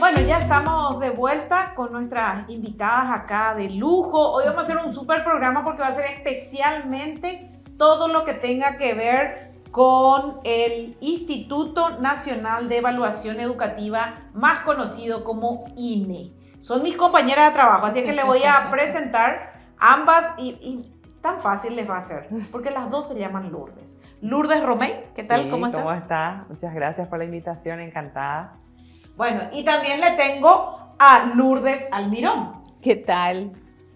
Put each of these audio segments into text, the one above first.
Bueno, ya estamos de vuelta con nuestras invitadas acá de lujo. Hoy vamos a hacer un súper programa porque va a ser especialmente todo lo que tenga que ver con el Instituto Nacional de Evaluación Educativa, más conocido como INE. Son mis compañeras de trabajo, así que les voy a presentar ambas y tan fácil les va a ser, porque las dos se llaman Lourdes. Lourdes Romey, ¿qué tal? Sí, ¿Cómo estás? ¿cómo está? Muchas gracias por la invitación, encantada. Bueno, y también le tengo a Lourdes Almirón. ¿Qué tal?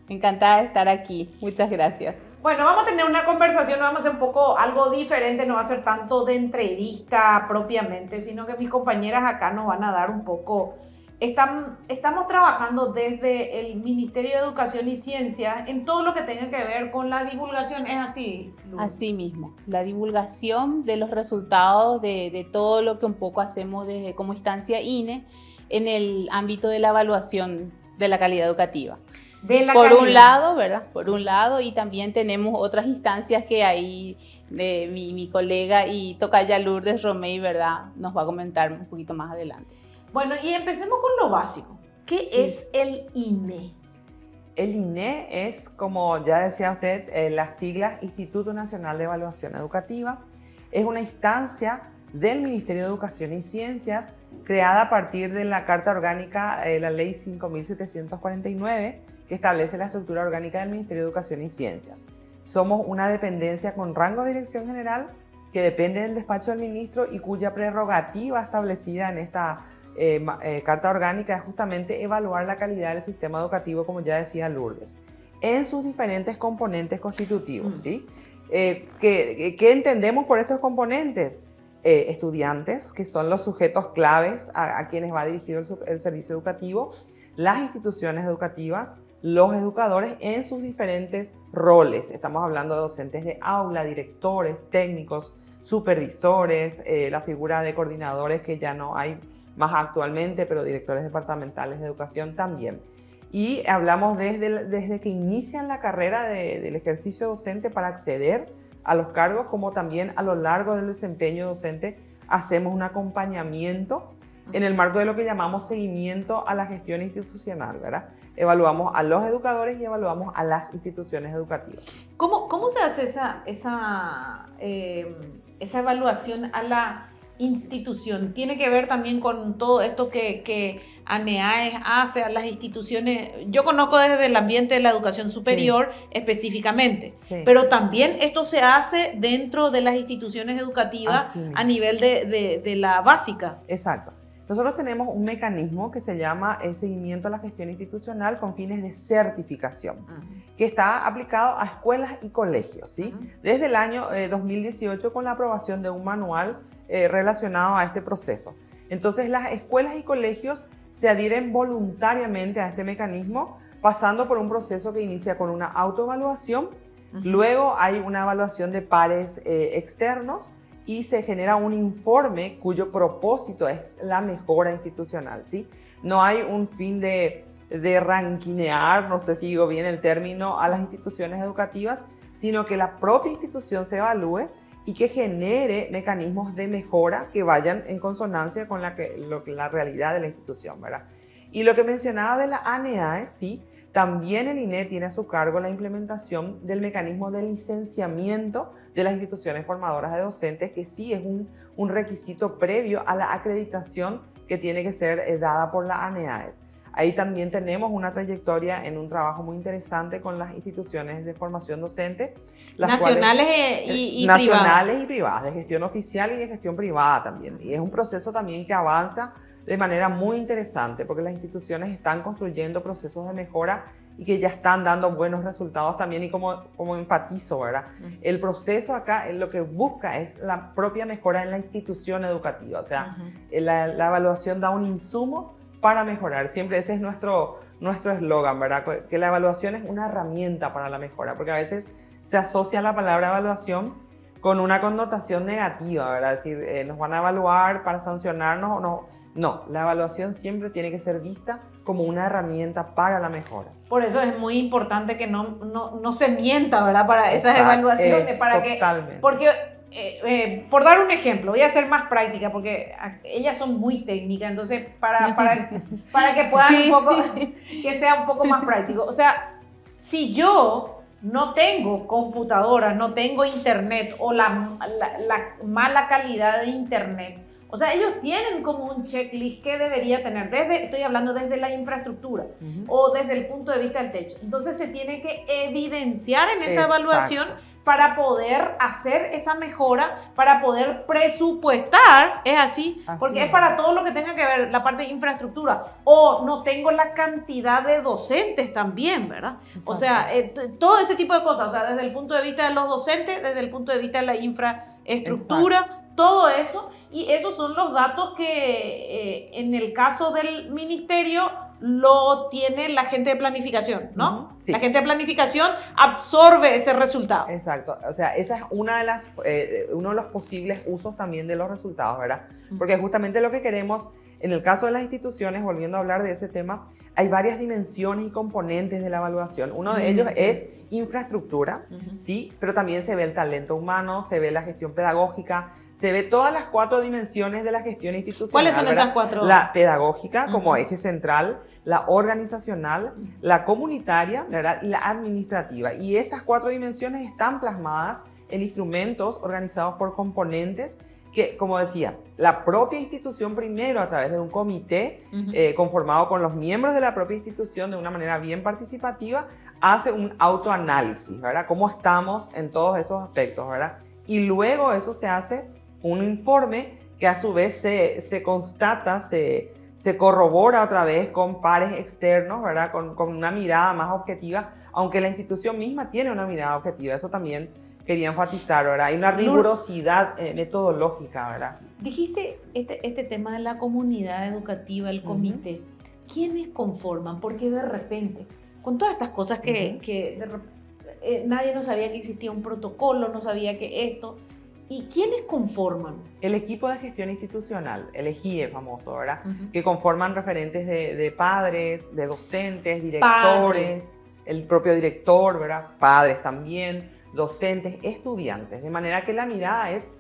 Encantada de estar aquí. Muchas gracias. Bueno, vamos a tener una conversación, vamos a hacer un poco algo diferente, no va a ser tanto de entrevista propiamente, sino que mis compañeras acá nos van a dar un poco. Estamos trabajando desde el Ministerio de Educación y Ciencia en todo lo que tenga que ver con la divulgación, ¿es así, Lourdes? Así mismo, la divulgación de los resultados de todo lo que un poco hacemos desde, como instancia INE en el ámbito de la evaluación de la calidad educativa. Por un lado, ¿verdad? Por un lado, y también tenemos otras instancias que ahí mi colega y tocaya Lourdes Romey, ¿verdad? Nos va a comentar un poquito más adelante. Bueno, y empecemos con lo básico. ¿Qué es el INE? El INE es, como ya decía usted, las siglas Instituto Nacional de Evaluación Educativa. Es una instancia del Ministerio de Educación y Ciencias creada a partir de la Carta Orgánica, la Ley 5.749, que establece la estructura orgánica del Ministerio de Educación y Ciencias. Somos una dependencia con rango de dirección general que depende del despacho del ministro y cuya prerrogativa establecida en esta Carta Orgánica es justamente evaluar la calidad del sistema educativo, como ya decía Lourdes, en sus diferentes componentes constitutivos. ¿Sí? ¿Qué entendemos por estos componentes? Estudiantes, que son los sujetos claves a quienes va dirigido el servicio educativo, las instituciones educativas, los educadores en sus diferentes roles. Estamos hablando de docentes de aula, directores, técnicos, supervisores, la figura de coordinadores que ya no hay más actualmente, pero directores departamentales de educación también. Y hablamos desde que inician la carrera del ejercicio docente para acceder a los cargos, como también a lo largo del desempeño docente hacemos un acompañamiento en el marco de lo que llamamos seguimiento a la gestión institucional, ¿verdad? Evaluamos a los educadores y evaluamos a las instituciones educativas. ¿Cómo se hace esa evaluación a la institución? ¿Tiene que ver también con todo esto que ANEAES hace a las instituciones? Yo conozco desde el ambiente de la educación superior, sí, específicamente, sí, pero también esto se hace dentro de las instituciones educativas a nivel de la básica. Exacto. Nosotros tenemos un mecanismo que se llama el seguimiento a la gestión institucional con fines de certificación, que está aplicado a escuelas y colegios, ¿sí? Desde el año 2018 con la aprobación de un manual relacionado a este proceso. Entonces las escuelas y colegios se adhieren voluntariamente a este mecanismo, pasando por un proceso que inicia con una autoevaluación, luego hay una evaluación de pares externos, y se genera un informe cuyo propósito es la mejora institucional, ¿sí? No hay un fin de ranquinear, no sé si digo bien el término, a las instituciones educativas, sino que la propia institución se evalúe y que genere mecanismos de mejora que vayan en consonancia con la realidad de la institución, ¿verdad? Y lo que mencionaba de la ANEAES, sí, también el INE tiene a su cargo la implementación del mecanismo de licenciamiento de las instituciones formadoras de docentes, que sí es un requisito previo a la acreditación que tiene que ser dada por la ANEAES. Ahí también tenemos una trayectoria en un trabajo muy interesante con las instituciones de formación docente. Nacionales y nacionales y privadas, de gestión oficial y de gestión privada también. Y es un proceso también que avanza de manera muy interesante, porque las instituciones están construyendo procesos de mejora y que ya están dando buenos resultados también, y como enfatizo, ¿verdad? El proceso acá lo que busca es la propia mejora en la institución educativa, o sea, la evaluación da un insumo para mejorar. Siempre ese es nuestro eslogan, ¿verdad? Que la evaluación es una herramienta para la mejora, porque a veces se asocia la palabra evaluación con una connotación negativa, ¿verdad? Es decir, nos van a evaluar para sancionarnos o no. No, la evaluación siempre tiene que ser vista como una herramienta para la mejora. Por eso es muy importante que no se mienta, ¿verdad? Para esas evaluaciones, totalmente. Porque por dar un ejemplo, voy a ser más práctica porque ellas son muy técnicas, entonces para que puedan Sí. un poco, que sea un poco más práctico. O sea, si yo no tengo computadora, no tengo internet o la mala calidad de internet, o sea, ellos tienen como un checklist que debería tener, estoy hablando desde la infraestructura o desde el punto de vista del techo. Entonces se tiene que evidenciar en esa evaluación para poder hacer esa mejora, para poder presupuestar, es así, porque es para todo lo que tenga que ver la parte de infraestructura. O no tengo la cantidad de docentes también, ¿verdad? Exacto. O sea, todo ese tipo de cosas, o sea, desde el punto de vista de los docentes, desde el punto de vista de la infraestructura, exacto, todo eso. Y esos son los datos que en el caso del ministerio lo tiene la gente de planificación, ¿no? Sí. La gente de planificación absorbe ese resultado. Exacto, o sea, esa es una de las, uno de los posibles usos también de los resultados, ¿verdad? Porque justamente lo que queremos, en el caso de las instituciones, volviendo a hablar de ese tema, hay varias dimensiones y componentes de la evaluación. Uno de ellos es infraestructura, sí, pero también se ve el talento humano, se ve la gestión pedagógica, se ve todas las 4 dimensiones de la gestión institucional. ¿Cuáles son, ¿verdad?, esas 4? La pedagógica como eje central, la organizacional, la comunitaria, ¿verdad?, y la administrativa. Y esas 4 dimensiones están plasmadas en instrumentos organizados por componentes que, como decía, la propia institución primero a través de un comité conformado con los miembros de la propia institución de una manera bien participativa hace un autoanálisis, ¿verdad? Cómo estamos en todos esos aspectos, ¿verdad? Y luego eso se hace un informe que a su vez se constata, se corrobora otra vez con pares externos, ¿verdad? Con una mirada más objetiva, aunque la institución misma tiene una mirada objetiva. Eso también quería enfatizar, ¿verdad? Hay una rigurosidad metodológica, ¿verdad? Dijiste este tema de la comunidad educativa, el comité. ¿Quiénes conforman? Porque de repente, con todas estas cosas que nadie no sabía que existía un protocolo, no sabía que esto... ¿Y quiénes conforman? El equipo de gestión institucional, el EGIE famoso, ¿verdad? Que conforman referentes de padres, de docentes, directores, el propio director, ¿verdad? Padres también, docentes, estudiantes. De manera que la mirada es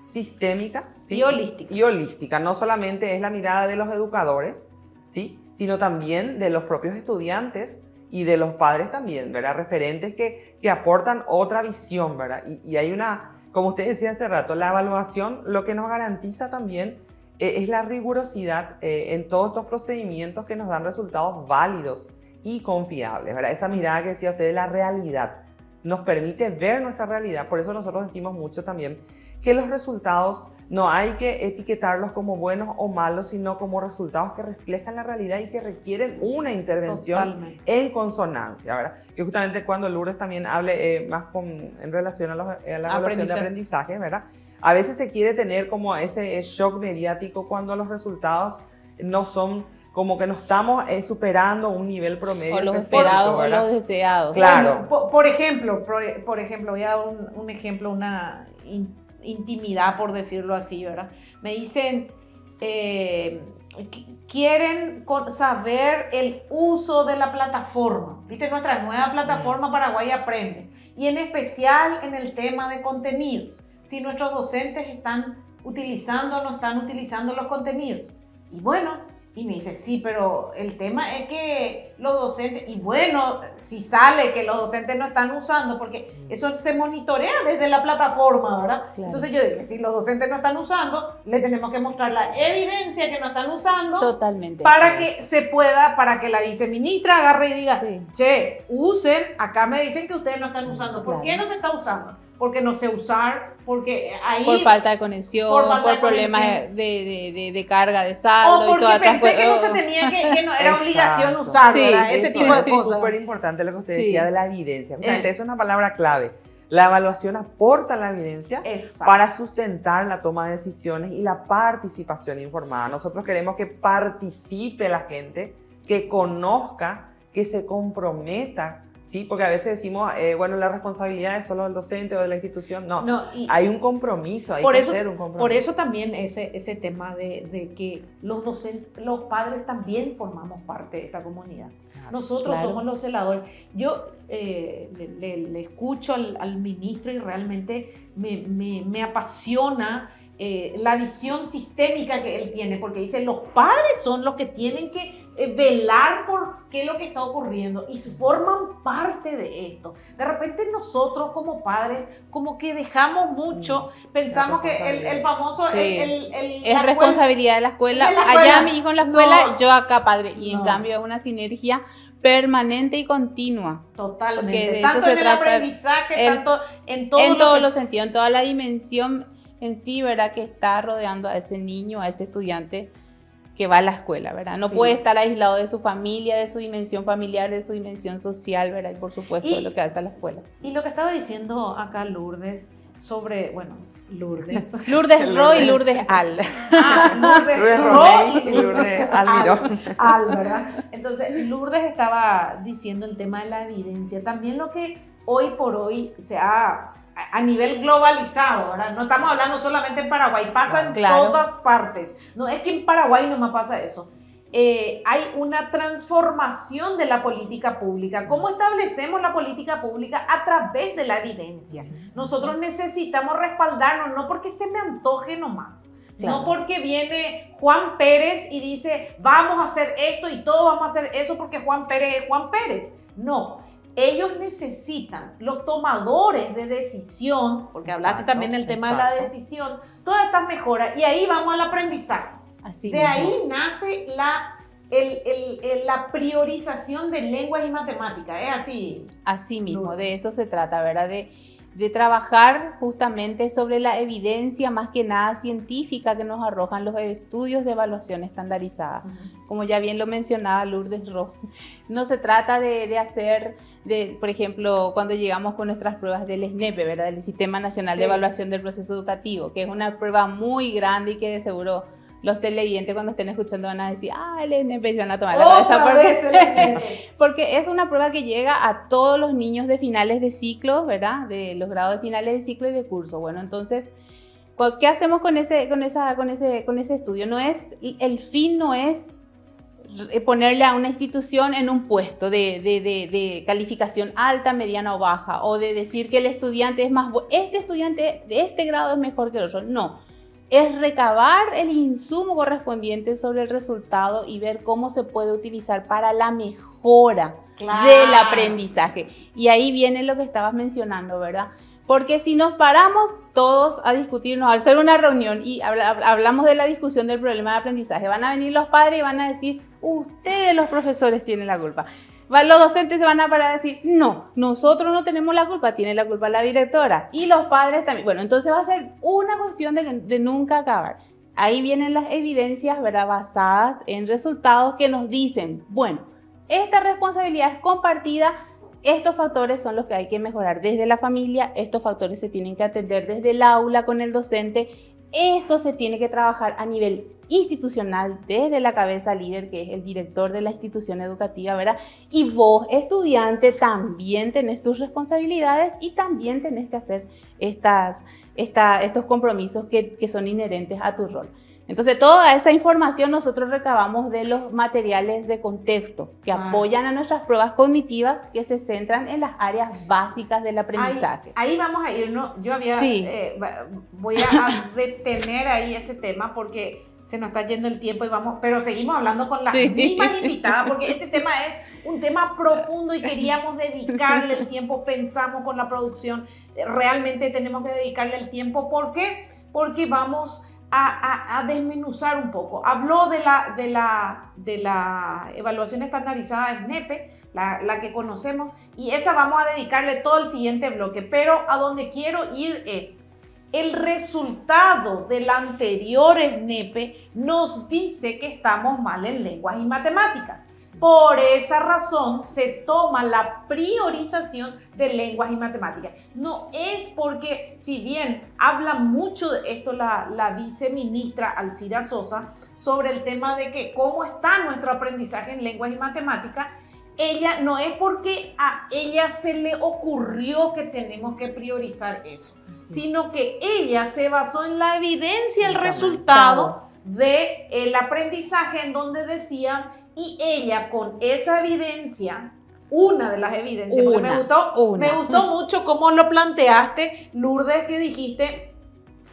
sistémica, ¿sí? Y holística. Y holística. No solamente es la mirada de los educadores, ¿sí?, sino también de los propios estudiantes y de los padres también, ¿verdad? Referentes que aportan otra visión, ¿verdad? Y hay una... Como usted decía hace rato, la evaluación lo que nos garantiza también es la rigurosidad en todos estos procedimientos que nos dan resultados válidos y confiables, ¿verdad? Esa mirada que decía usted de la realidad nos permite ver nuestra realidad. Por eso nosotros decimos mucho también que los resultados no hay que etiquetarlos como buenos o malos, sino como resultados que reflejan la realidad y que requieren una intervención en consonancia, ¿verdad? Que justamente cuando Lourdes también hable más en relación a la evaluación de aprendizaje, ¿verdad? A veces se quiere tener como ese shock mediático cuando los resultados no son como que no estamos superando un nivel promedio. O los esperados o los deseados. Claro. Bueno, por ejemplo, voy a dar un ejemplo, una intimidad, por decirlo así, ¿verdad? Me dicen, quieren saber el uso de la plataforma, ¿viste? Nuestra nueva plataforma Paraguay Aprende, y en especial en el tema de contenidos, si nuestros docentes están utilizando o no están utilizando los contenidos. Y bueno, y me dice, sí, pero el tema es que los docentes, y bueno, si sale que los docentes no están usando, porque eso se monitorea desde la plataforma, ¿verdad? Claro. Entonces yo dije, si los docentes no están usando, le tenemos que mostrar la evidencia que no están usando. Totalmente. Para que se pueda, para que la viceministra agarre y diga, che, usen, acá me dicen que ustedes no están usando. ¿Por qué no se está usando? Porque no sé usar, porque ahí... Por falta de conexión, por problemas de carga de saldo. O porque pensé que no se tenía, que no era obligación usar, ¿verdad? Ese tipo de cosas. Es súper importante lo que usted decía de la evidencia. Justamente eso es una palabra clave. La evaluación aporta la evidencia para sustentar la toma de decisiones y la participación informada. Nosotros queremos que participe la gente, que conozca, que se comprometa, Sí, porque a veces decimos, bueno, la responsabilidad es solo del docente o de la institución. No, hay un compromiso, hay que hacer un compromiso. Por eso también ese tema de que los docentes, los padres también formamos parte de esta comunidad. Nosotros somos los celadores. Yo le escucho al ministro y realmente me apasiona la visión sistémica que él tiene, porque dice, los padres son los que tienen que velar por qué es lo que está ocurriendo y forman parte de esto. De repente nosotros como padres como que dejamos mucho, pensamos que el famoso... Sí. Es responsabilidad de la escuela, allá mi hijo en la escuela, yo acá padre, y en cambio es una sinergia permanente y continua. Totalmente, tanto en el aprendizaje, tanto en todos los sentidos, en toda la dimensión en sí, ¿verdad? Que está rodeando a ese niño, a ese estudiante que va a la escuela, ¿verdad? No puede estar aislado de su familia, de su dimensión familiar, de su dimensión social, ¿verdad? Y por supuesto de lo que hace a la escuela. Y lo que estaba diciendo acá Lourdes sobre, Lourdes. Lourdes Ro y Lourdes Al. Lourdes Ro y Lourdes Almiró. Al, ¿verdad? Entonces, Lourdes estaba diciendo el tema de la evidencia. También lo que hoy por hoy se ha a nivel globalizado, ¿verdad? No estamos hablando solamente en Paraguay, pasa en todas partes. No es que en Paraguay nomás pasa eso. Hay una transformación de la política pública. ¿Cómo establecemos la política pública? A través de la evidencia. Nosotros necesitamos respaldarnos, no porque se me antoje nomás. No porque viene Juan Pérez y dice, vamos a hacer esto y todos vamos a hacer eso porque Juan Pérez es Juan Pérez. No. Ellos necesitan, los tomadores de decisión, porque hablaste también del tema de la decisión, todas estas mejoras, y ahí vamos al aprendizaje. Ahí nace la priorización de lenguas y matemáticas, ¿es así? Así mismo, de eso se trata, ¿verdad? De trabajar justamente sobre la evidencia más que nada científica que nos arrojan los estudios de evaluación estandarizada. Como ya bien lo mencionaba Lourdes Ro, no se trata de hacer, por ejemplo, cuando llegamos con nuestras pruebas del SNEP, ¿verdad? Del Sistema Nacional de Evaluación del Proceso Educativo, que es una prueba muy grande y que de seguro los televidentes cuando estén escuchando van a decir, el SNP, se van a tomar la cabeza porque es una prueba que llega a todos los niños de finales de ciclo, ¿verdad? De los grados de finales de ciclo y de curso. Bueno, entonces, ¿qué hacemos con ese estudio? El fin no es ponerle a una institución en un puesto de calificación alta, mediana o baja, o de decir que el estudiante es más bueno, este estudiante de este grado es mejor que el otro. No. Es recabar el insumo correspondiente sobre el resultado y ver cómo se puede utilizar para la mejora del aprendizaje. Y ahí viene lo que estabas mencionando, ¿verdad? Porque si nos paramos todos a discutirnos, al hacer una reunión y hablamos de la discusión del problema de aprendizaje, van a venir los padres y van a decir, ustedes los profesores tienen la culpa. Los docentes se van a parar a decir, no, nosotros no tenemos la culpa, tiene la culpa la directora y los padres también. Bueno, entonces va a ser una cuestión de nunca acabar. Ahí vienen las evidencias, ¿verdad? Basadas en resultados que nos dicen, bueno, esta responsabilidad es compartida, estos factores son los que hay que mejorar desde la familia, estos factores se tienen que atender desde el aula con el docente, esto se tiene que trabajar a nivel institucional desde la cabeza líder, que es el director de la institución educativa, ¿verdad? Y vos, estudiante, también tenés tus responsabilidades y también tenés que hacer estos compromisos que son inherentes a tu rol. Entonces, toda esa información nosotros recabamos de los materiales de contexto que apoyan a nuestras pruebas cognitivas que se centran en las áreas básicas del aprendizaje. Ahí vamos a ir, ¿no? Yo voy a detener ahí ese tema porque se nos está yendo el tiempo pero seguimos hablando con las mismas invitadas porque este tema es un tema profundo y queríamos dedicarle el tiempo, pensamos con la producción, realmente tenemos que dedicarle el tiempo. ¿Por qué? Porque vamos a desmenuzar un poco. Habló de la evaluación estandarizada SNEP, la que conocemos, y esa vamos a dedicarle todo el siguiente bloque, pero a donde quiero ir es el resultado del anterior SNEP nos dice que estamos mal en lenguas y matemáticas. Por esa razón se toma la priorización de lenguas y matemáticas. No es porque, si bien habla mucho de esto la viceministra Alcira Sosa sobre el tema de que cómo está nuestro aprendizaje en lenguas y matemáticas, ella no es porque a ella se le ocurrió que tenemos que priorizar eso, sino que ella se basó en la evidencia, el resultado del aprendizaje, en donde decían, y ella con esa evidencia, una de las evidencias, porque me gustó mucho cómo lo planteaste, Lourdes, que dijiste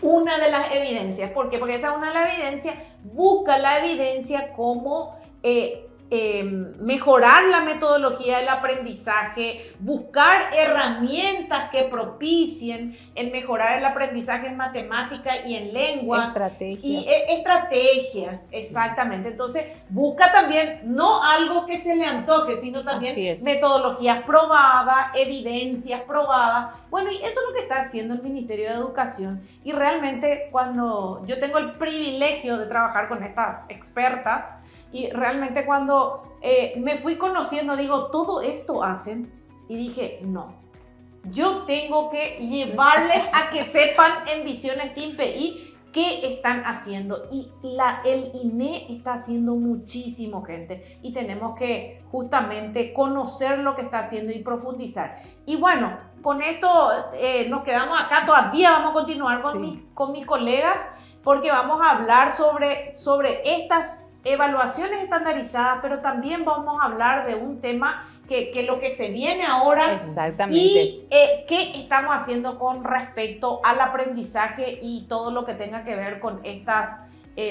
una de las evidencias. ¿Por qué? Porque esa es una de las evidencias. Busca la evidencia como mejorar la metodología del aprendizaje, buscar herramientas que propicien el mejorar el aprendizaje en matemática y en lenguas. Estrategias, exactamente. Entonces, busca también no algo que se le antoje, sino también metodologías probadas, evidencias probadas. Bueno, y eso es lo que está haciendo el Ministerio de Educación. Y realmente, cuando yo tengo el privilegio de trabajar con estas expertas, y realmente cuando me fui conociendo, digo, todo esto hacen, y dije, no, yo tengo que llevarles a que sepan en Visiones Team PI qué están haciendo. Y el INE está haciendo muchísimo, gente, y tenemos que justamente conocer lo que está haciendo y profundizar. Y bueno, con esto nos quedamos acá, todavía vamos a continuar con mis colegas, porque vamos a hablar sobre estas evaluaciones estandarizadas, pero también vamos a hablar de un tema que lo que se viene ahora. Exactamente. Y qué estamos haciendo con respecto al aprendizaje y todo lo que tenga que ver con estas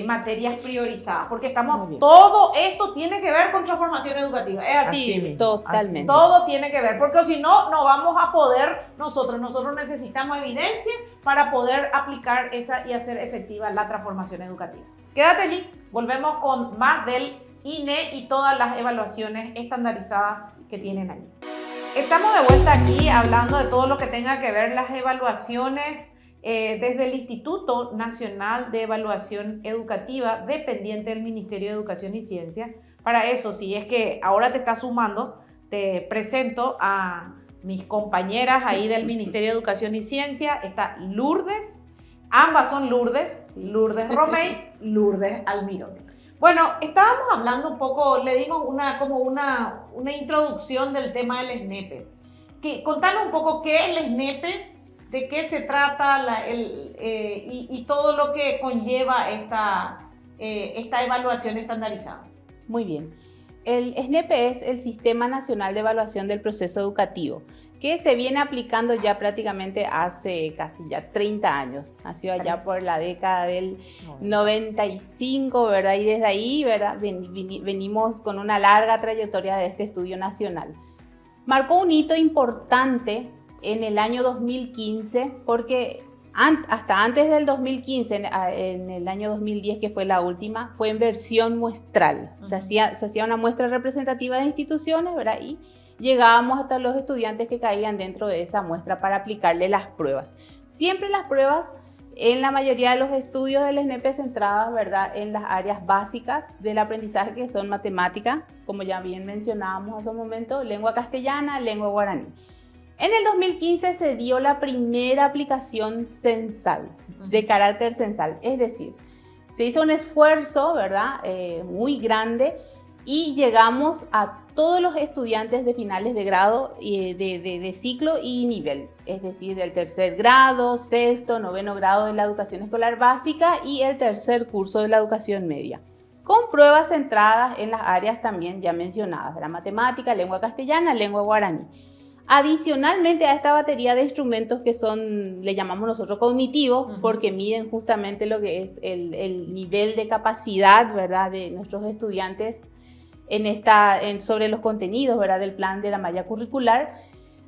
materias priorizadas, porque todo esto tiene que ver con transformación educativa. Es así, totalmente. Todo tiene que ver, porque si no, no vamos a poder nosotros necesitamos evidencia para poder aplicar esa y hacer efectiva la transformación educativa. Quédate allí, volvemos con más del INE y todas las evaluaciones estandarizadas que tienen allí. Estamos de vuelta aquí hablando de todo lo que tenga que ver las evaluaciones desde el Instituto Nacional de Evaluación Educativa, dependiente del Ministerio de Educación y Ciencia. Para eso, si es que ahora te estás sumando, te presento a mis compañeras ahí del Ministerio de Educación y Ciencia. Está Lourdes. Ambas son Lourdes, Lourdes Romey, Lourdes Almirón. Bueno, estábamos hablando un poco, le dimos una introducción del tema del SNEPE. Contanos un poco qué es el SNEPE, de qué se trata y todo lo que conlleva esta evaluación estandarizada. Muy bien. El SNEPE es el Sistema Nacional de Evaluación del Proceso Educativo, que se viene aplicando ya prácticamente hace casi ya 30 años. Nació allá por la década del 95, ¿verdad? Y desde ahí, ¿verdad? Venimos con una larga trayectoria de este estudio nacional. Marcó un hito importante en el año 2015, porque hasta antes del 2015, en el año 2010, que fue la última, fue en versión muestral. Se hacía una muestra representativa de instituciones, ¿verdad? Y llegábamos hasta los estudiantes que caían dentro de esa muestra para aplicarle las pruebas. Siempre las pruebas, en la mayoría de los estudios del SNEPE, centradas, ¿verdad?, en las áreas básicas del aprendizaje, que son matemática, como ya bien mencionábamos hace un momento, lengua castellana, lengua guaraní. En el 2015 se dio la primera aplicación censal, de carácter censal, es decir, se hizo un esfuerzo, ¿verdad?, muy grande, y llegamos a todos los estudiantes de finales de grado, de ciclo y nivel, es decir, del tercer grado, sexto, noveno grado de la educación escolar básica y el tercer curso de la educación media, con pruebas centradas en las áreas también ya mencionadas, ¿verdad? Matemática, lengua castellana, lengua guaraní. Adicionalmente a esta batería de instrumentos que son, le llamamos nosotros cognitivos, porque miden justamente lo que es el nivel de capacidad, ¿verdad?, de nuestros estudiantes sobre los contenidos, ¿verdad?, del plan de la malla curricular.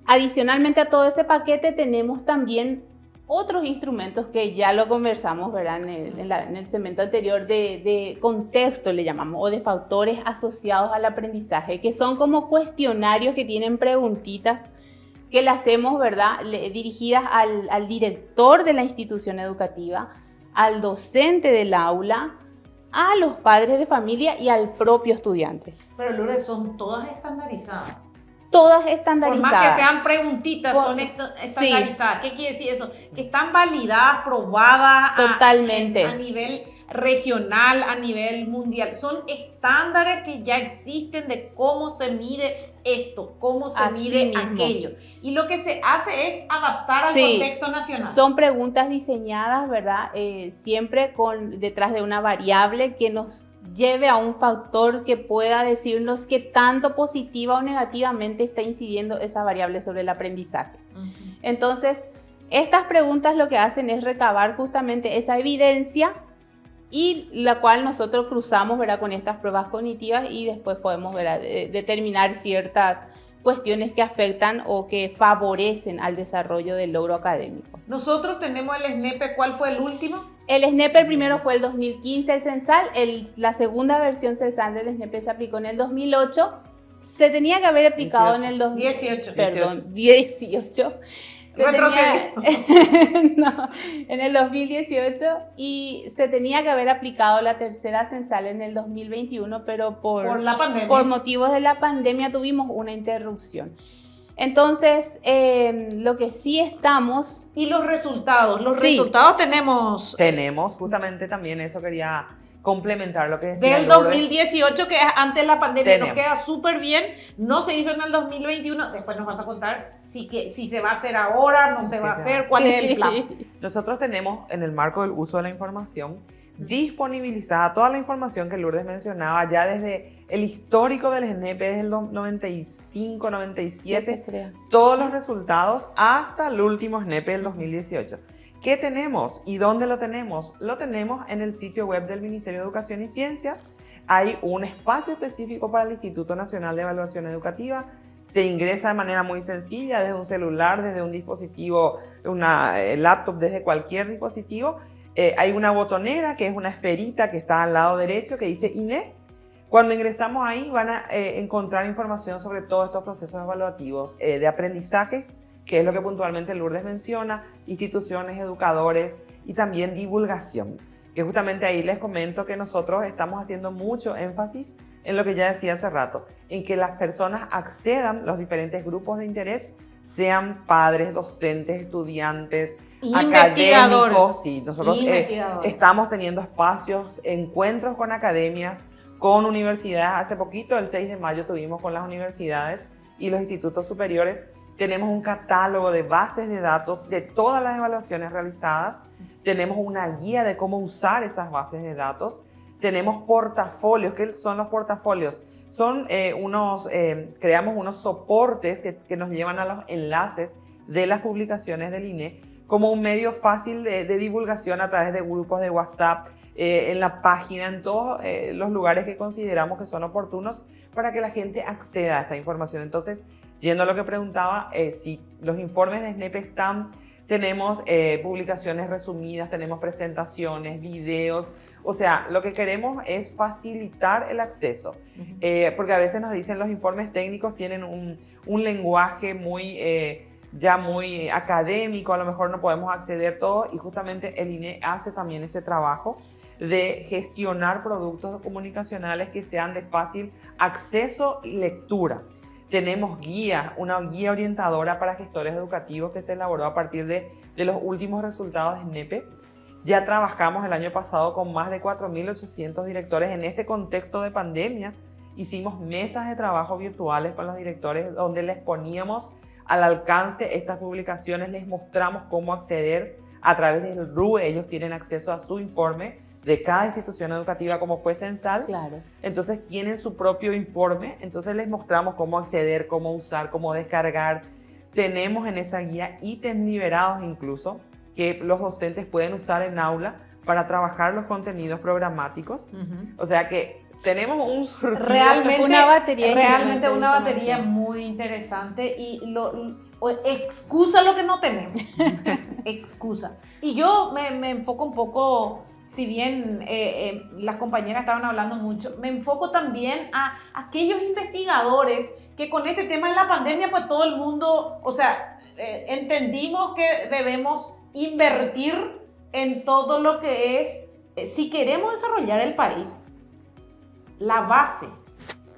Adicionalmente a todo ese paquete tenemos también otros instrumentos que ya lo conversamos, ¿verdad?, en el segmento anterior, de contexto le llamamos, o de factores asociados al aprendizaje, que son como cuestionarios que tienen preguntitas que le hacemos, ¿verdad?, dirigidas al director de la institución educativa, al docente del aula, a los padres de familia y al propio estudiante. Pero Lourdes, ¿son todas estandarizadas? todas estandarizadas. Por más que sean preguntitas, son estandarizadas. Sí. ¿Qué quiere decir eso? Que están validadas, probadas totalmente a nivel regional, a nivel mundial. Son estándares que ya existen de cómo se mide esto, cómo se mide aquello. Y lo que se hace es adaptar al contexto nacional. Son preguntas diseñadas, ¿verdad? Siempre detrás de una variable que nos lleve a un factor que pueda decirnos qué tanto positiva o negativamente está incidiendo esa variable sobre el aprendizaje. Entonces, estas preguntas lo que hacen es recabar justamente esa evidencia y la cual nosotros cruzamos, ¿verdad?, con estas pruebas cognitivas y después podemos, ¿verdad?, determinar ciertas cuestiones que afectan o que favorecen al desarrollo del logro académico. Nosotros tenemos el SNEPE, ¿cuál fue el último? El SNEPE, el primero fue el 2015, el censal, la segunda versión censal del SNEPE se aplicó en el 2008, se tenía que haber aplicado 18. en el 2018. Perdón, 18. No, en el 2018 y se tenía que haber aplicado la tercera censal en el 2021, pero por motivos de la pandemia tuvimos una interrupción. Entonces, lo que sí estamos... ¿Y los resultados? Los resultados tenemos... Tenemos, justamente también eso quería complementar lo que decía del 2018, que es antes de la pandemia, nos queda súper bien, no se hizo en el 2021, después nos vas a contar si se va a hacer ahora, no se va a hacer, cuál es el plan. Nosotros tenemos, en el marco del uso de la información, disponibilizada toda la información que Lourdes mencionaba ya desde el histórico del SNEPE, desde el 95, 97, todos los resultados hasta el último SNEPE del 2018. ¿Qué tenemos y dónde lo tenemos? Lo tenemos en el sitio web del Ministerio de Educación y Ciencias. Hay un espacio específico para el Instituto Nacional de Evaluación Educativa. Se ingresa de manera muy sencilla desde un celular, desde un dispositivo, una laptop, desde cualquier dispositivo. Hay una botonera que es una esferita que está al lado derecho que dice INE. Cuando ingresamos ahí van a encontrar información sobre todos estos procesos evaluativos de aprendizajes, que es lo que puntualmente Lourdes menciona, instituciones, educadores y también divulgación. Que justamente ahí les comento que nosotros estamos haciendo mucho énfasis en lo que ya decía hace rato, en que las personas accedan, los diferentes grupos de interés, sean padres, docentes, estudiantes, académicos. Sí, nosotros estamos teniendo espacios, encuentros con academias, con universidades. Hace poquito, el 6 de mayo, tuvimos con las universidades y los institutos superiores. Tenemos un catálogo de bases de datos de todas las evaluaciones realizadas. Tenemos una guía de cómo usar esas bases de datos. Tenemos portafolios. ¿Qué son los portafolios? Son creamos unos soportes que nos llevan a los enlaces de las publicaciones del INE como un medio fácil de divulgación a través de grupos de WhatsApp, en la página, en todos los lugares que consideramos que son oportunos para que la gente acceda a esta información. Entonces, yendo a lo que preguntaba, si los informes de SNEPE están, tenemos publicaciones resumidas, tenemos presentaciones, videos. O sea, lo que queremos es facilitar el acceso, porque a veces nos dicen los informes técnicos tienen un lenguaje ya muy académico, a lo mejor no podemos acceder todo, y justamente el INE hace también ese trabajo de gestionar productos comunicacionales que sean de fácil acceso y lectura. Tenemos una guía orientadora para gestores educativos que se elaboró a partir de los últimos resultados de SNEPE. Ya trabajamos el año pasado con más de 4.800 directores en este contexto de pandemia. Hicimos mesas de trabajo virtuales con los directores donde les poníamos al alcance estas publicaciones, les mostramos cómo acceder a través del RUE. Ellos tienen acceso a su informe de cada institución educativa, como fue censal. Claro. Entonces tienen su propio informe, entonces les mostramos cómo acceder, cómo usar, cómo descargar. Tenemos en esa guía ítems liberados incluso, que los docentes pueden usar en aula para trabajar los contenidos programáticos. O sea que tenemos un surtido. Realmente una batería muy interesante y excusa lo que no tenemos. Excusa. Y yo me enfoco un poco, si bien las compañeras estaban hablando mucho, me enfoco también a aquellos investigadores que con este tema de la pandemia, pues todo el mundo, o sea, entendimos que debemos invertir en todo lo que es, si queremos desarrollar el país, la base,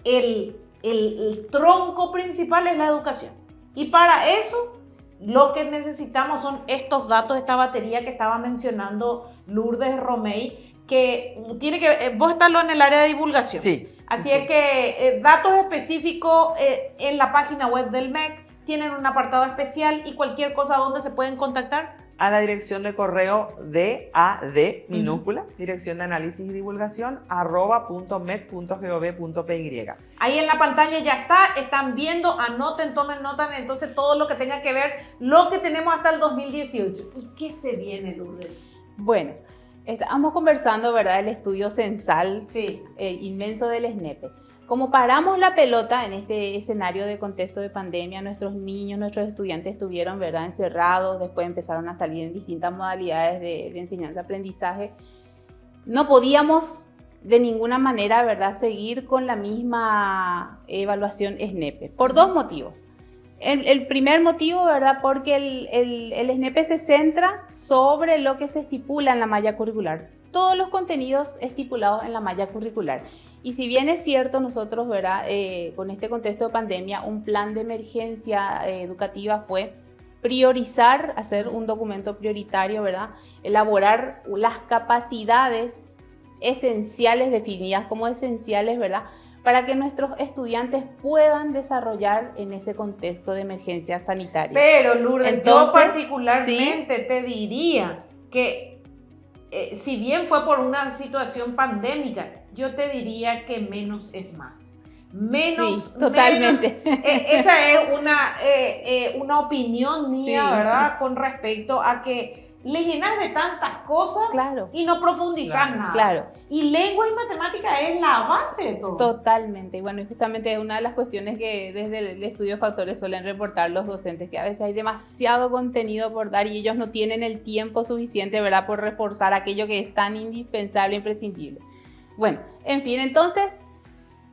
el el tronco principal es la educación. Y para eso lo que necesitamos son estos datos, esta batería que estaba mencionando Lourdes Romey, que tiene que, vos estás en el área de divulgación. Sí. Así es que datos específicos en la página web del MEC, tienen un apartado especial y cualquier cosa donde se pueden contactar. A la dirección de correo DAD, minúscula, dirección de análisis y divulgación, @.mec.gov.py. Ahí en la pantalla ya están viendo, anoten, tomen nota, entonces todo lo que tenga que ver, lo que tenemos hasta el 2018. ¿Y qué se viene, Lourdes? Bueno, estamos conversando, ¿verdad?, el estudio censal sí. Inmenso del SNEPE. Como paramos la pelota en este escenario de contexto de pandemia, nuestros niños, nuestros estudiantes estuvieron, ¿verdad?, encerrados, después empezaron a salir en distintas modalidades de enseñanza-aprendizaje. No podíamos de ninguna manera, ¿verdad?, seguir con la misma evaluación SNEPE, por dos motivos. El primer motivo, ¿verdad?, porque el SNEPE se centra sobre lo que se estipula en la malla curricular. Todos los contenidos estipulados en la malla curricular. Y si bien es cierto, nosotros, ¿verdad?, con este contexto de pandemia, un plan de emergencia educativa fue priorizar, hacer un documento prioritario, ¿verdad?, elaborar las capacidades esenciales, definidas como esenciales, ¿verdad?, para que nuestros estudiantes puedan desarrollar en ese contexto de emergencia sanitaria. Pero, Lourdes, entonces, yo particularmente ¿sí? te diría que si bien fue por una situación pandémica, yo te diría que menos es más. Menos, sí, totalmente. Esa es una opinión mía, sí, ¿verdad? Con respecto a que le llenas de tantas cosas, claro, y no profundizas nada. Claro. Y lengua y matemática es la base de todo. Totalmente. Y bueno, justamente es una de las cuestiones que desde el estudio de factores suelen reportar los docentes, que a veces hay demasiado contenido por dar y ellos no tienen el tiempo suficiente, ¿verdad?, por reforzar aquello que es tan indispensable e imprescindible. Bueno, en fin, entonces,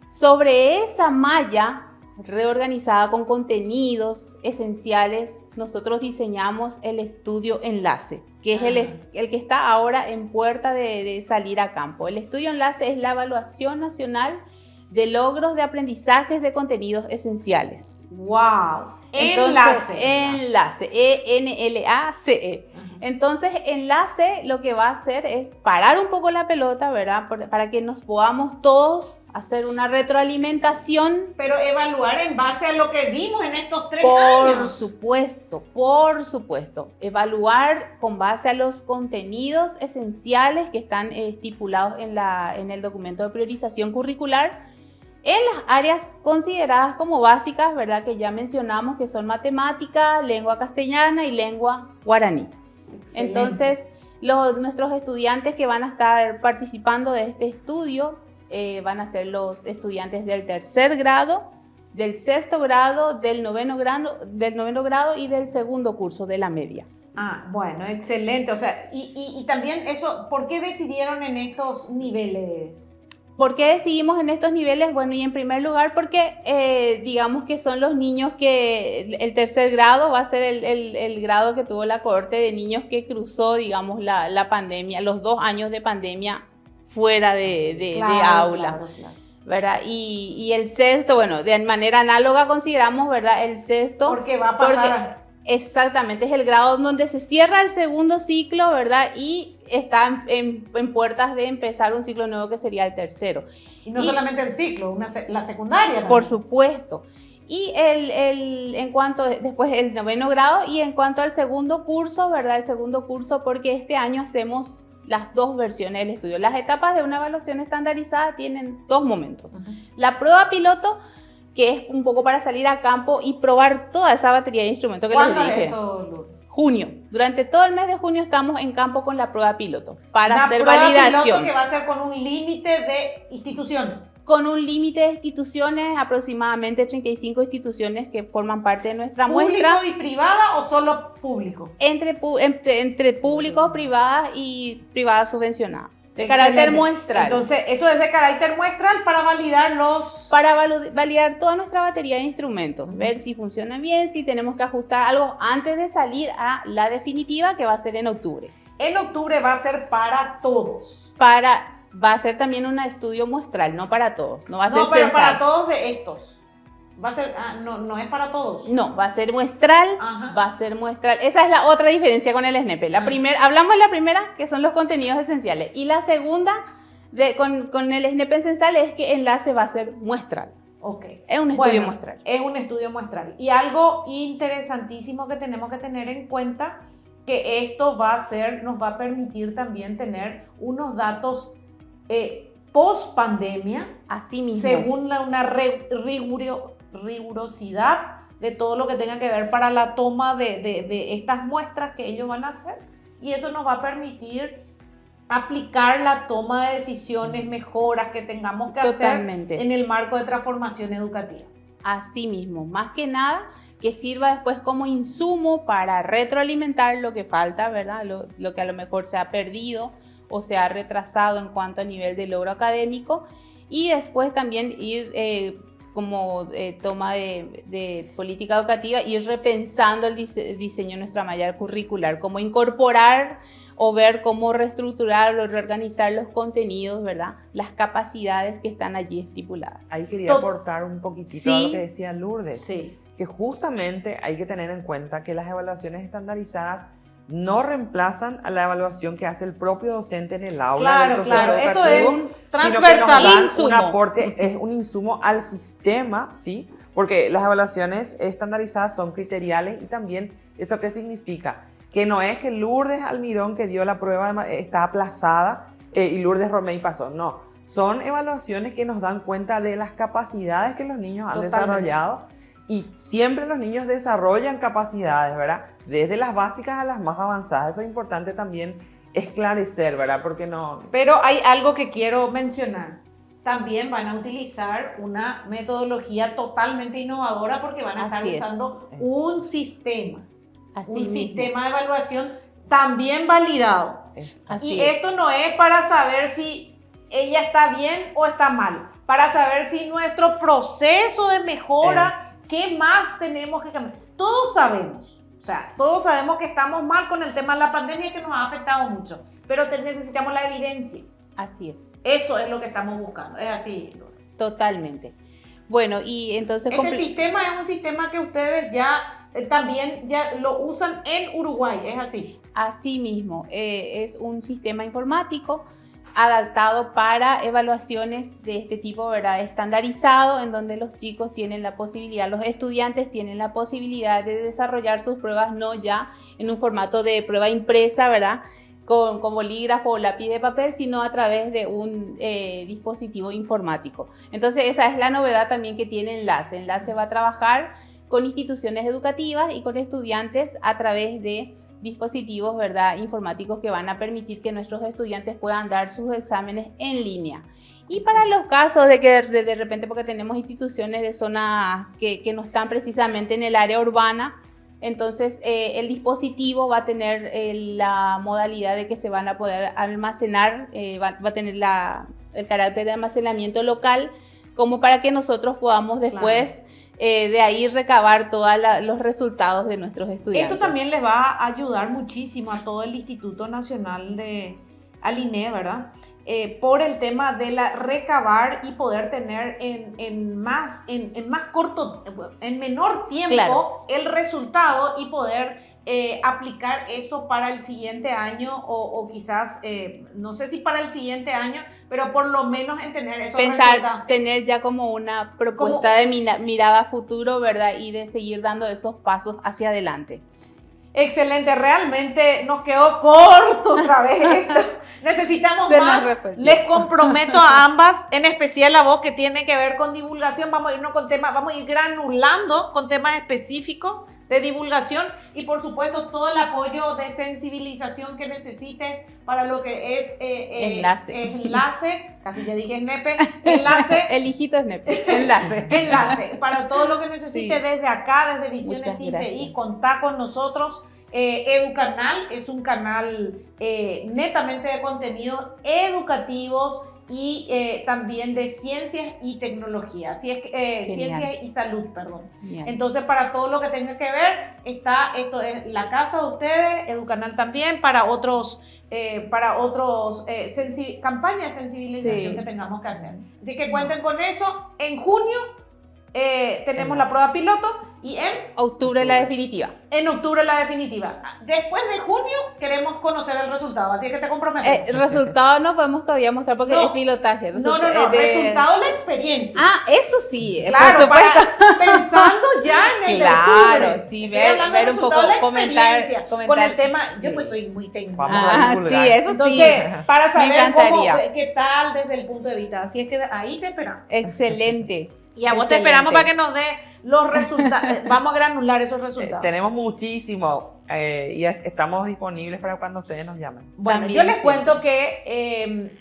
sobre esa malla reorganizada con contenidos esenciales, nosotros diseñamos el estudio enlace, que es el que está ahora en puerta de salir a campo. El estudio enlace es la evaluación nacional de logros de aprendizajes de contenidos esenciales. ¡Wow! Entonces, enlace, ENLACE. Entonces, enlace lo que va a hacer es parar un poco la pelota, ¿verdad?, para que nos podamos todos hacer una retroalimentación. Pero evaluar en base a lo que vimos en estos 3 años. Por supuesto. Evaluar con base a los contenidos esenciales que están estipulados en el documento de priorización curricular, en las áreas consideradas como básicas, ¿verdad?, que ya mencionamos, que son matemática, lengua castellana y lengua guaraní. Excelente. Entonces, nuestros estudiantes que van a estar participando de este estudio van a ser los estudiantes del 3er grado, del 6º grado, del 9º grado y del 2º curso de la media. Ah, bueno, excelente. O sea, y también eso, ¿por qué decidieron en estos niveles? ¿Por qué decidimos en estos niveles? Bueno, y en primer lugar porque digamos que son los niños que el 3er grado va a ser el grado que tuvo la cohorte de niños que cruzó, digamos, la pandemia, los 2 años de pandemia fuera de aula, claro. ¿Verdad? Y el 6º, bueno, de manera análoga consideramos, ¿verdad?, el 6º. Porque va a pasar. Exactamente, es el grado donde se cierra el 2º ciclo, ¿verdad? Y está en puertas de empezar un ciclo nuevo que sería el 3º. Y no solamente el ciclo, la secundaria también. Por supuesto. Y en cuanto, después el 9º grado, y en cuanto al 2º curso, ¿verdad? El 2º curso, porque este año hacemos las 2 versiones del estudio. Las etapas de una evaluación estandarizada tienen 2 momentos. La prueba piloto, que es un poco para salir a campo y probar toda esa batería de instrumentos que les dije. ¿Cuándo es eso, Lourdes? Junio. Durante todo el mes de junio estamos en campo con la prueba piloto para hacer validación. La prueba piloto que va a ser con un límite de instituciones. Con un límite de instituciones, aproximadamente 35 instituciones que forman parte de nuestra muestra. ¿Público y privada o solo público? Entre públicos, privadas y privadas subvencionadas. De carácter muestral. Entonces, eso es de carácter muestral para validar validar toda nuestra batería de instrumentos. Ver si funciona bien, si tenemos que ajustar algo antes de salir a la definitiva, que va a ser en octubre. En octubre va a ser para todos. va a ser también un estudio muestral, no para todos, no va a ser No, pero censal. para todos de estos. Va a ser, no es para todos. No, va a ser muestral, Ajá. va a ser muestral. Esa es la otra diferencia con el SNEP. Hablamos de la primera, que son los contenidos esenciales, y la segunda, con el SNEP censal, es que enlace va a ser muestral. Okay. Es un estudio muestral. Es un estudio muestral. Y algo interesantísimo que tenemos que tener en cuenta, que esto nos va a permitir también tener unos datos post pandemia, así mismo, según una rigurosidad de todo lo que tenga que ver para la toma de estas muestras que ellos van a hacer, y eso nos va a permitir aplicar la toma de decisiones, mejoras que tengamos que Totalmente. hacer en el marco de transformación educativa. Así mismo, más que nada que sirva después como insumo para retroalimentar lo que falta, ¿verdad? Lo que a lo mejor se ha perdido o se ha retrasado en cuanto a nivel de logro académico, y después también ir como toma de política educativa, ir repensando el diseño de nuestra malla curricular, cómo incorporar o ver cómo reestructurar o reorganizar los contenidos, ¿verdad? Las capacidades que están allí estipuladas. Ahí quería aportar un poquitito a lo que decía Lourdes, Sí. que justamente hay que tener en cuenta que las evaluaciones estandarizadas no reemplazan a la evaluación que hace el propio docente en el aula. Claro, del proceso claro, esto educativo, es sino que transversal. nos dan Insumo. un aporte, es un insumo al sistema, ¿sí? Porque las evaluaciones estandarizadas son criteriales, y también eso qué significa, que no es que Lourdes Almirón, que dio la prueba, está aplazada y Lourdes Romey pasó, no. Son evaluaciones que nos dan cuenta de las capacidades que los niños han desarrollado, y siempre los niños desarrollan capacidades, ¿verdad? Desde las básicas a las más avanzadas. Eso es importante también esclarecer, ¿verdad? Porque no... Pero hay algo que quiero mencionar. También van a utilizar una metodología totalmente innovadora, porque van a estar usando un sistema. Un sistema de evaluación también validado. Y esto no es para saber si ella está bien o está mal, para saber si nuestro proceso de mejora, qué más tenemos que cambiar. Todos sabemos, o sea, todos sabemos que estamos mal con el tema de la pandemia, que nos ha afectado mucho, pero necesitamos la evidencia. Así es. Eso es lo que estamos buscando, es así. Totalmente. Bueno, y entonces... Este sistema es un sistema que ustedes también lo usan en Uruguay, ¿es así? Así mismo, es un sistema informático adaptado para evaluaciones de este tipo, ¿verdad? Estandarizado, en donde los chicos tienen la posibilidad, los estudiantes tienen la posibilidad de desarrollar sus pruebas no ya en un formato de prueba impresa, ¿verdad? Con bolígrafo o lápiz de papel, sino a través de un dispositivo informático. Entonces esa es la novedad también que tiene Enlace. Enlace va a trabajar con instituciones educativas y con estudiantes a través de dispositivos, ¿verdad?, informáticos, que van a permitir que nuestros estudiantes puedan dar sus exámenes en línea. Y para los casos de que de repente, porque tenemos instituciones de zonas que no están precisamente en el área urbana, entonces el dispositivo va a tener la modalidad de que se van a poder almacenar, va a tener el carácter de almacenamiento local, como para que nosotros podamos después de ahí recabar todos los resultados de nuestros estudiantes. Esto también les va a ayudar muchísimo a todo el Instituto Nacional al INE, ¿verdad? Por el tema de recabar y poder tener en menor tiempo el resultado, y poder aplicar eso para el siguiente año, o quizás, no sé si para el siguiente año, pero por lo menos en tener esos resultados. Tener ya como una propuesta de mirada a futuro, ¿verdad? Y de seguir dando esos pasos hacia adelante. Excelente, realmente nos quedó corto otra vez esto. Necesitamos más. Les comprometo a ambas, en especial a vos, que tiene que ver con divulgación. Vamos a ir granulando con temas específicos de divulgación, y por supuesto todo el apoyo de sensibilización que necesite para lo que es enlace, casi ya dije SNEP, enlace. El hijito SNEP, enlace. Para todo lo que necesite desde acá, desde Visiones IPI, contá con nosotros. Educanal es un canal netamente de contenidos educativos y también de ciencias y tecnología, así es que, ciencias y salud, perdón. Genial. Entonces, para todo lo que tenga que ver, está esto es la casa de ustedes, Educanal también, para otros campañas de sensibilización que tengamos que hacer. Así que cuenten con eso. En junio tenemos la prueba piloto y en octubre la definitiva. En octubre la definitiva. Después de junio queremos conocer el resultado, así que te comprometo. El resultado no podemos todavía mostrar porque es pilotaje. Resultado de la experiencia. Ah, eso sí, claro, pensando ya en el octubre. Sí, ver un poco, comentar con el tema. Yo pues soy muy técnica. Sí, eso entonces, para saber qué tal desde el punto de vista. Así es que ahí te esperamos. Excelente. Y a vos te esperamos para que nos dé los resultados. Vamos a granular esos resultados. Tenemos muchísimo y estamos disponibles para cuando ustedes nos llamen. Bueno, también yo les cuento que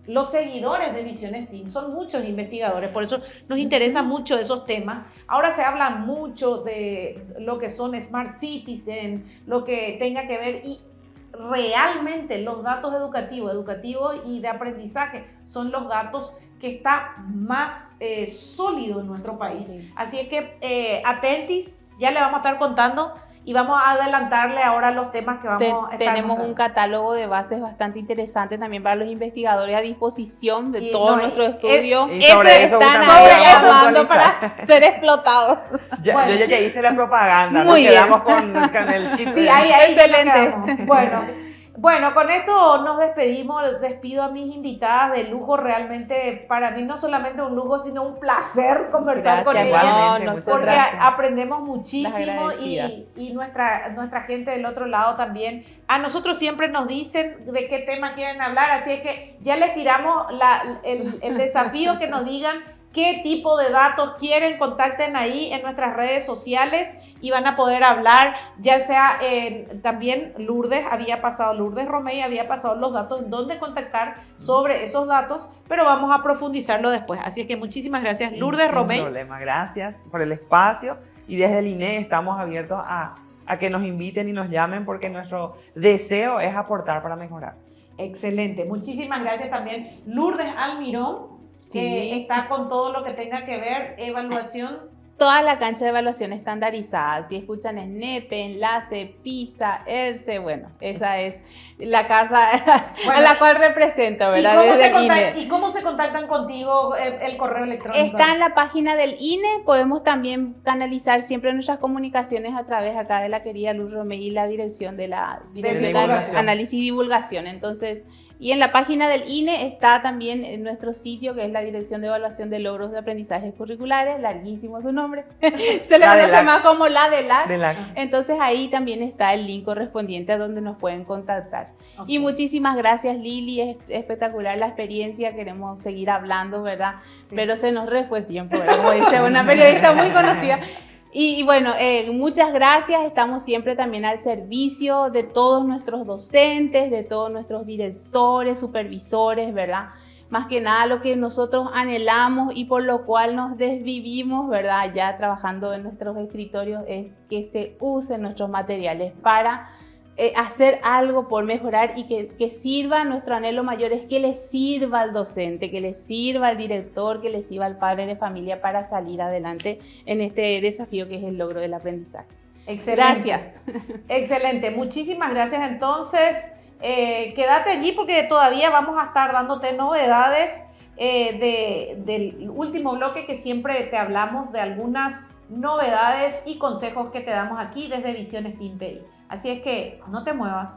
los seguidores de Visión STEAM son muchos investigadores, por eso nos interesan mucho esos temas. Ahora se habla mucho de lo que son Smart Citizen, lo que tenga que ver y realmente los datos educativos y de aprendizaje son los datos que está más sólido en nuestro país. Sí. Así es que atentis, ya le vamos a estar contando y vamos a adelantarle ahora los temas que vamos a estar Tenemos contando. Un catálogo de bases bastante interesante también para los investigadores a disposición de todo nuestro estudio. Están llamando para ser explotados. Yo ya hice la propaganda, nos quedamos con el chip. Sí, ahí excelente. Bueno, con esto nos despedimos. Despido a mis invitadas de lujo. Realmente para mí no solamente un lujo, sino un placer conversar con ellas. Porque aprendemos muchísimo y nuestra gente del otro lado también. A nosotros siempre nos dicen de qué tema quieren hablar, así es que ya les tiramos el desafío que nos digan qué tipo de datos quieren, contacten ahí en nuestras redes sociales y van a poder hablar, ya sea también Lourdes Romey había pasado los datos en dónde contactar sobre esos datos, pero vamos a profundizarlo después. Así es que muchísimas gracias, Lourdes Romey. Sin problema, gracias por el espacio y desde el INE estamos abiertos a que nos inviten y nos llamen porque nuestro deseo es aportar para mejorar. Excelente, muchísimas gracias también, Lourdes Almirón. Que está con todo lo que tenga que ver evaluación. Toda la cancha de evaluación estandarizada. Si escuchan SNEPE, Enlace, PISA, ERCE, bueno, esa es la casa a la cual represento, ¿verdad? ¿Y cómo se contactan contigo el correo electrónico? Está en la página del INE. Podemos también canalizar siempre nuestras comunicaciones a través acá de la querida Luz Romey y la dirección de análisis y divulgación. Entonces, y en la página del INE está también en nuestro sitio, que es la Dirección de Evaluación de Logros de Aprendizajes Curriculares, larguísimo su nombre, se le conoce más como la de LAC. Entonces ahí también está el link correspondiente a donde nos pueden contactar. Okay. Y muchísimas gracias, Lili, es espectacular la experiencia, queremos seguir hablando, ¿verdad? Sí. Pero se nos fue el tiempo, ¿verdad? Como dice una periodista muy conocida. Y bueno, muchas gracias, estamos siempre también al servicio de todos nuestros docentes, de todos nuestros directores, supervisores, ¿verdad? Más que nada lo que nosotros anhelamos y por lo cual nos desvivimos, ¿verdad? Ya trabajando en nuestros escritorios es que se usen nuestros materiales para hacer algo por mejorar y que sirva. Nuestro anhelo mayor es que le sirva al docente, que le sirva al director, que le sirva al padre de familia para salir adelante en este desafío que es el logro del aprendizaje. Excelente. Gracias. Excelente, muchísimas gracias. Entonces, quédate allí porque todavía vamos a estar dándote novedades del último bloque, que siempre te hablamos de algunas novedades y consejos que te damos aquí desde Visión STEAM PI. Así es que no te muevas.